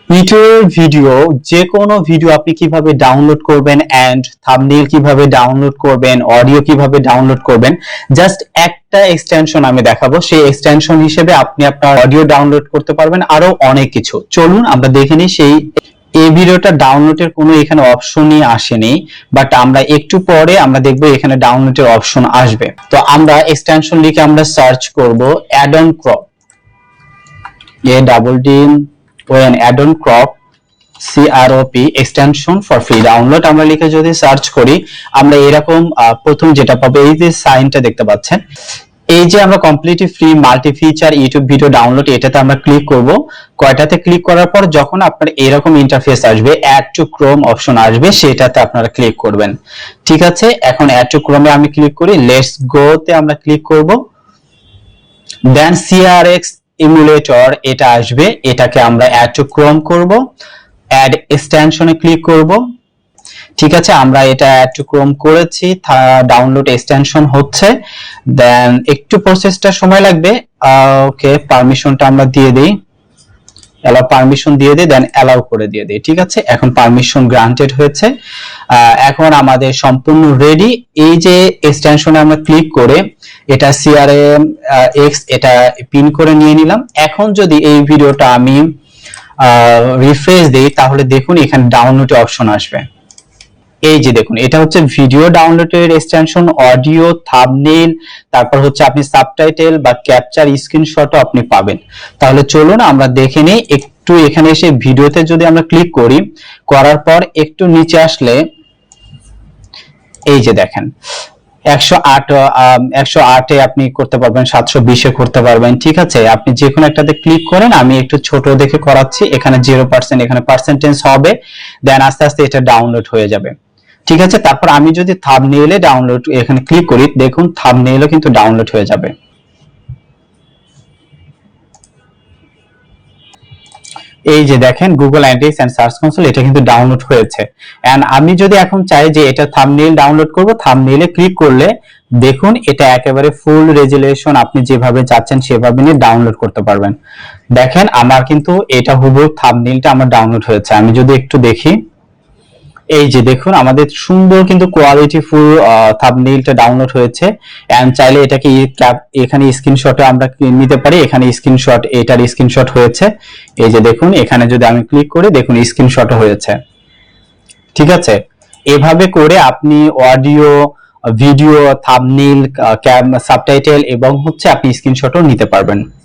ইউটিউবের ভিডিও, যে কোনো ভিডিও আপনি কিভাবে ডাউনলোড করবেন এন্ড থাম্বনেল কিভাবে ডাউনলোড করবেন, অডিও কিভাবে ডাউনলোড করবেন, জাস্ট একটা এক্সটেনশন আমি দেখাবো। সেই এক্সটেনশন হিসেবে আপনি আপনার অডিও ডাউনলোড করতে পারবেন, আরো অনেক কিছু। চলুন আমরা দেখে নিই। এই ভিডিওটা ডাউনলোডের কোনো এখানে অপশনই আসেনি, বাট আমরা একটু পরে আমরা দেখবো এখানে ডাউনলোডের অপশন আসবে। তো আমরা এক্সটেনশন লিখে আমরা সার্চ করব add-on crop, addon crop crop extension for free download আমরা লিখে যদি সার্চ করি, আমরা এরকম প্রথম যেটা পাবো, এই যে সাইনটা দেখতে পাচ্ছেন, এই যে আমরা completely free multi feature YouTube video download, এটাতে আমরা ক্লিক করব। কয়টাতে ক্লিক করার পর যখন আপনার এরকম ইন্টারফেস আসবে, অ্যাড টু ক্রোম অপশন আসবে, সেটাতে আপনারা ক্লিক করবেন। ঠিক আছে, এখন অ্যাড টু ক্রোমে আমি ক্লিক করি, লেটস গো তে আমরা ক্লিক করব। দেন CRX ইমুলেটর এটা আসবে, এটাকে আমরা অ্যাড টু ক্রোম করব, অ্যাড এক্সটেনশনে ক্লিক করব। ঠিক আছে, আমরা এটা অ্যাড টু ক্রোম করেছি, ডাউনলোড এক্সটেনশন হচ্ছে। দেন একটু প্রসেসটা সময় লাগবে। ওকে, পারমিশনটা আমরা দিয়ে দেই, অ্যালাউ পারমিশন দিয়ে দিই, দেন অ্যালাউ করে দিয়ে দিই। ঠিক আছে, এখন পারমিশন গ্রান্টেড হয়েছে। এখন আমাদের সম্পূর্ণ রেডি। এই যে এক্সটেনশনে আমরা ক্লিক করে এটা CRX এটা পিন করে নিয়ে নিলাম। এখন যদি এই ভিডিওটা আমি রিফ্রেশ দেই, তাহলে দেখুন এখানে ডাউনলোড অপশন আসবে। এই যে দেখুন, এটা হচ্ছে ভিডিও ডাউনলোডের এক্সটেনশন, অডিও, থাম্বনেল, তারপর হচ্ছে আপনি সাবটাইটেল বা ক্যাপচার স্ক্রিনশটও আপনি পাবেন। তাহলে চলুন আমরা দেখে নেই। একটু এখানে এসে ভিডিওতে যদি আমরা ক্লিক করি, করার পর একটু নিচে আসলে এই যে দেখেন 108 আপনি করতে পারবেন, 720 করতে পারবেন। ঠিক আছে, আপনি যে কোনো একটাতে ক্লিক করেন। আমি একটু ছোট দেখে করাচ্ছি, এখানে 0%, এখানে পার্সেন্টেজ হবে, দেন আস্তে আস্তে এটা ডাউনলোড হয়ে যাবে। ঠিক আছে, তারপর আমি যদি থাম্বনেইলে ডাউনলোড এখানে ক্লিক করি, দেখুন থাম্বনেইলও কিন্তু ডাউনলোড হয়ে যাবে। এই যে দেখেন Google Analytics and search console, এটা কিন্তু ডাউনলোড হয়েছে। এন্ড আমি যদি এখন চাই যে এটা থাম্বনেইল ডাউনলোড করব, থাম্বনেইলে ক্লিক করলে দেখুন এটা একেবারে ফুল রেজুলেশন, আপনি যেভাবে চাচ্ছেন সেভাবে নিয়ে ডাউনলোড করতে পারবেন। দেখেন আমার কিন্তু এটা হুবহু থাম্বনেইলটা আমার ডাউনলোড হয়েছে। আমি যদি একটু দেখি, এই যে দেখুন আমাদের সুন্দর কিন্তু কোয়ালিটি ফুল থাম্বনেইলটা ডাউনলোড হয়েছে। এন্ড চাইলে এটাকে এখানে স্ক্রিনশটে আমরা নিতে পারি। এখানে স্ক্রিনশট, এটার স্ক্রিনশট হয়েছে। এই যে দেখুন এখানে যদি আমি ক্লিক করি, দেখুন স্ক্রিনশট হয়েছে। ঠিক আছে, এভাবে করে আপনি অডিও, ভিডিও, থাম্বনেইল, সাবটাইটেল এবং হচ্ছে আপনি স্ক্রিনশটও নিতে পারবেন।